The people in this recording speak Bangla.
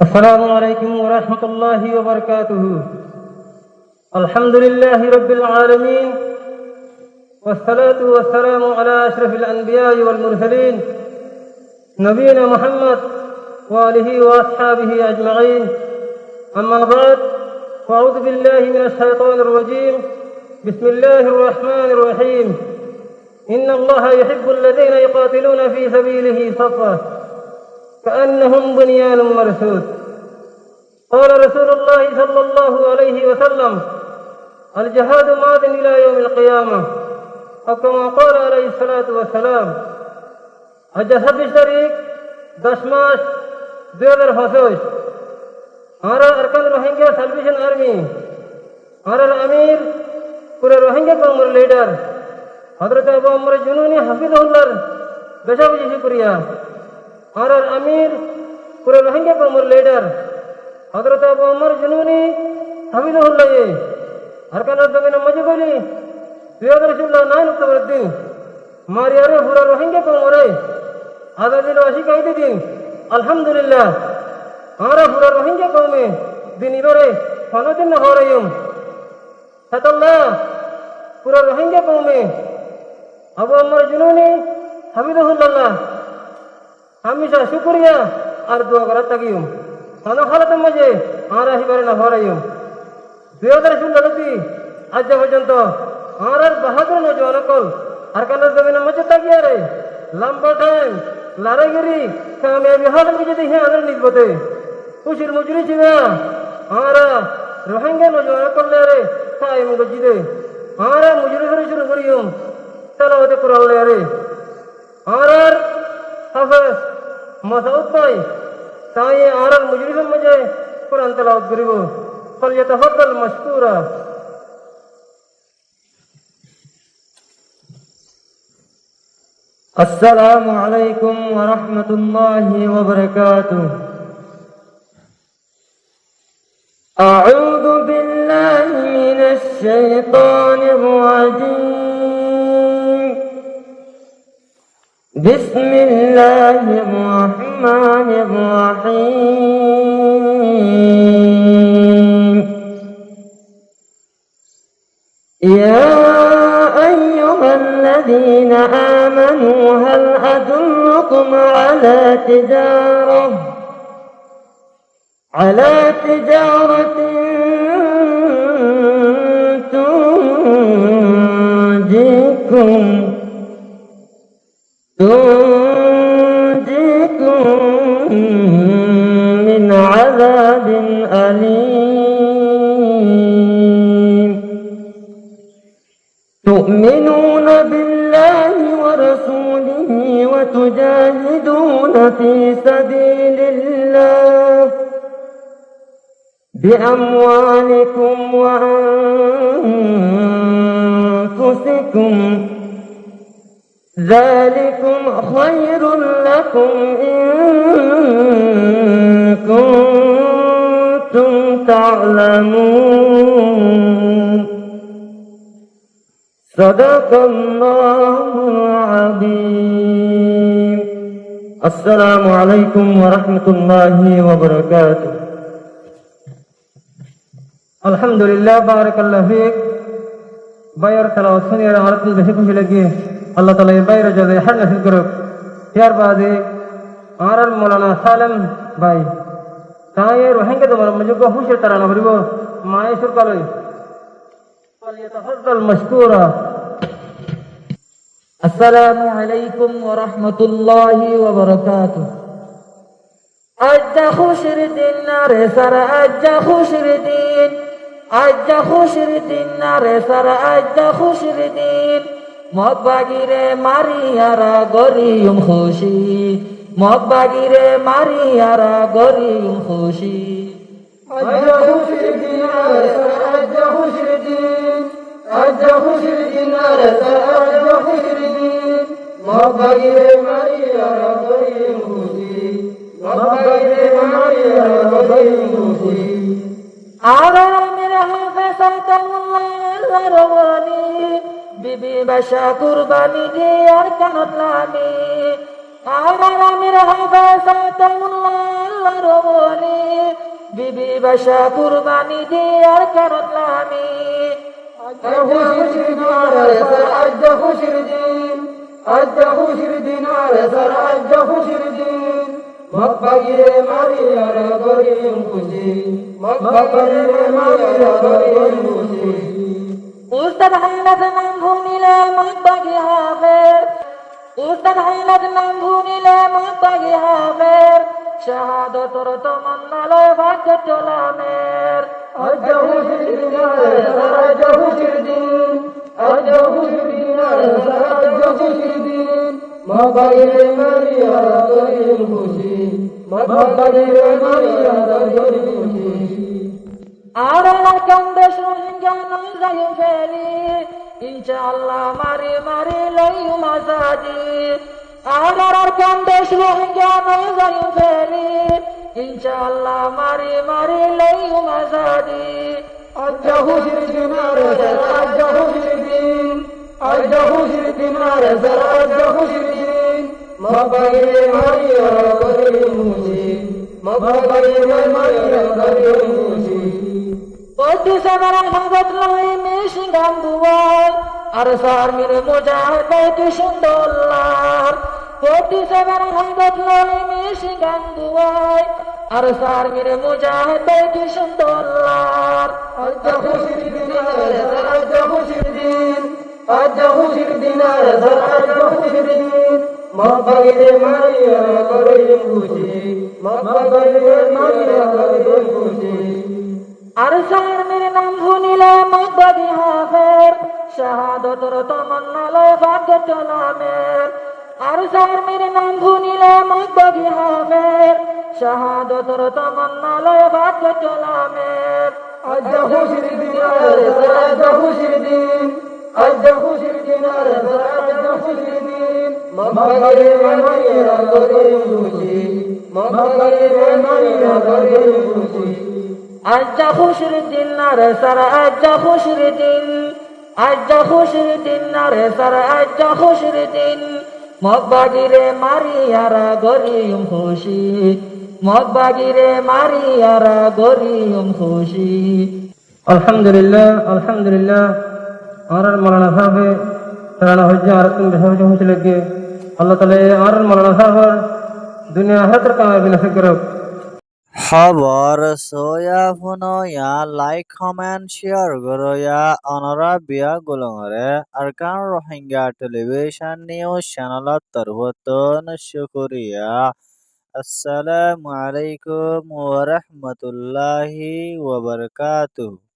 السلام عليكم ورحمة الله وبركاته. الحمد لله رب العالمين، والصلاة والسلام على أشرف الأنبياء والمرسلين نبينا محمد وآله وأصحابه أجمعين. أما بعد، فأعوذ بالله من الشيطان الرجيم. بسم الله الرحمن الرحيم. إن الله يحب الذين يقاتلون في سبيله صفا كأنهم بنيان مرصوص. قال رسول الله صلى الله عليه وسلم: الجهاد ماض إلى يوم القيامة، أو كما قال عليه الصلاة والسلام. আজ 26 তারিখ 10 মাস 2025। আমরা আরকান রোহিঙ্গা সালভেশন আর্মি আর আমির পুরো রোহিঙ্গা কৌমের লিডার হযরত আবু আমর জুনুনি হাফিজাহুল্লাহর বেশা বেশি শুকরিয়া। আর আমির পুরো রোহিঙ্গা কৌমের লিডার হযরত আবু আমর জুনুনি হাফিজাহুল্লাহ আরকানের জমিনে মজে করি 2009 অক্টোবর দিন মারিয়ারে পুরো রোহিঙ্গা কৌমরে আজাদিল ওয়াসিকাইতে দিন। আলহামদুলিল্লাহ আমরা পুরো রোহিঙ্গা কৌমে দিন ইবারে সনদিন হরাইম সাতাল্লাহ পুরো রোহিঙ্গা কৌমে আবু আমর জুনুনি হাফিজাহুল্লাহ হামেশা শুকরিয়া আর দোয়া করার তাকিম সানা হালাতের মাঝে আমরা হিবারে না হরাইম 2016 আজ পর্যন্ত আর বাহাদুর নজওয়ান কল আরকানের জমিনের মাঝে তাকিয়ে রে লম্বা টাইম লড়াইগিরি কামিয়াবি হাল কি যদি হ্যাঁ আদের নিকবতে খুশির মজুরি ছিল আমরা রোহিঙ্গা নজওয়ান করলে রে কায়েম গজিদে আমরা মজুরি করে শুরু করিম তেলাওয়াতে কোরআন রে আর হাফেজ মাসউদ ভাই তাই আর মজুরির মাঝে কোরআন তেলাওয়াত করিব। ফালইয়াতাফাদ্দাল মাশকুরা। السلام عليكم ورحمة الله وبركاته. أعوذ بالله من الشيطان الرجيم. بسم الله الرحمن الرحيم. يا أيها الذين آمنوا هل أدلكم على تجارة تنجيكم من عذاب أليم. تؤمنون بالله ورسوله وتجاهدون في سبيل الله بأموالكم وأنفسكم، ذلكم خير لكم إن كنتم تعلمون. صدق الله العظيم. السلام عليكم ورحمة الله وبركاته. আলহামদুলিল্লাহ বারাকাল্লাহ ফিক। বাইর তেলাওয়াত শুনে আমার বেশি খুশি লাগে। আল্লাহ তাআলা এই বাইরে যাতে হার নসিব করুক। এর বাদে আর মৌলানা সালেম ভাই তাই রোহিঙ্গা তোমার মজুগ হুশের তারা না করিব মায়ে সুরকালই ফালইয়াতাফাদ্দাল মাশকুরা। السلام عليكم ورحمة الله وبركاته. أجا خوشر الدين نار سر أجا خوشر الدين أجا خوشر الدين نار سر أجا خوشر الدين মগবাগিরে মারিয়ারা গরিয়ম খুশি মগবাগিরে মারিয়ারা গরিয়ম খুশি আজ্জা খুশির দিন আজ্জা খুশির দিন আজ্জা খুশির দিন আজ্জা খুশির দিন মগবাগিরে মারিয়ারা গরিয়ম খুশি মগবাগিরে মারিয়ারা গরিয়ম খুশি। আর মেরা হাফেজ আল্লাহ রওয়ানি বিবি বাশা কুরবানি দিয়ার কানত লামি আর আমির হাফেজ আল্লাহ রওয়ানি বিবি বাসা কুরবানি দিয়ার কারণ আমি খুশির দিন আজ খুশির দিন আরে স্যার আজ খুশির দিন মক্কাগিরে মারিয়ার গরিম খুশি মক্কাগিরে মারিয়ার গরিম খুশি উস্তাদ হাইলাত নাম ভুনিলে মক্কাগি হাফের উস্তাদ হাইলাত নাম ভুনিলে মক্কাগি হাফের শাহাদতর তমন্নালয় ভাগ্য তোলামের আজ খুশির দিন আরে স্যার আজ খুশির দিন আজ খুশির দিন আরে স্যার আজ খুশির দিন মক্কাগিরে মারিয়ার গরিম খুশি মক্কাগিরে মারিয়ার গরিম খুশি আড়ার কান্দে রোহিঙ্গা নজায়ুম ফেলি ইনশাআল্লাহ মারি মারি লইউ মাজাদি আড়ার কান্দে রোহিঙ্গা নজায়ুম ফেলি ইনশাআল্লাহ মারি মারি লইউ মাজাদি আজ খুশির দিন আরে স্যার আজ খুশির দিন আজ খুশির দিন আরে স্যার আজ খুশির দিন মক্কাগিরে মারিয়ার গরিম খুশি মক্কাগিরে মারিয়ার গরিম খুশি Poti sabara hangat lai mishingam buwai Arsar mire mujahid baiti sundollar Poti sabara hangat lai mishingam buwai Arsar mire mujahid baiti sundollar আজ খুশির দিন আরে স্যার আজ খুশির দিন আজ খুশির দিন আরে স্যার আজ খুশির দিন মক্কাগিরে মারিয়ার গরিম খুশি মক্কাগিরে মারিয়ার গরিম খুশি Arsar mire nam bhunile mokbagi hafer Shahadotor tamannalay bhagya tolamer Arsar mire nam bhunile mokbagi hafer Shahadotor tamannalay bhagya tolamer আজ খুশির দিন আরে স্যার আজ খুশির দিন আজ খুশির দিন আরে স্যার আজ খুশির দিন মক্কাগিরে মারিয়ার গরিম খুশি মক্কাগিরে মারিয়ার গরিম খুশি Ajja khushir din nare sar ajja khushir din Ajja khushir din nare sar ajja khushir din Mokbagire mariyara goriyum khushi Mokbagire mariyara goriyum khushi আলহামদুলিল্লাহ আর মৌলানা সাহেব তারা হজ্জে আর তুমি বেশি হচ্ছে লাগে আল্লাহ তাআলা আর মৌলানা সাহেব দুনিয়া হাতের কামাই নসিব করুক খবর সোয়া ফুনো ya like comment share goro ya onora biya gulongare arkan rohingya television news channel tarboton shukriya assalamu alaikum wa rahmatullahi wa barakatuh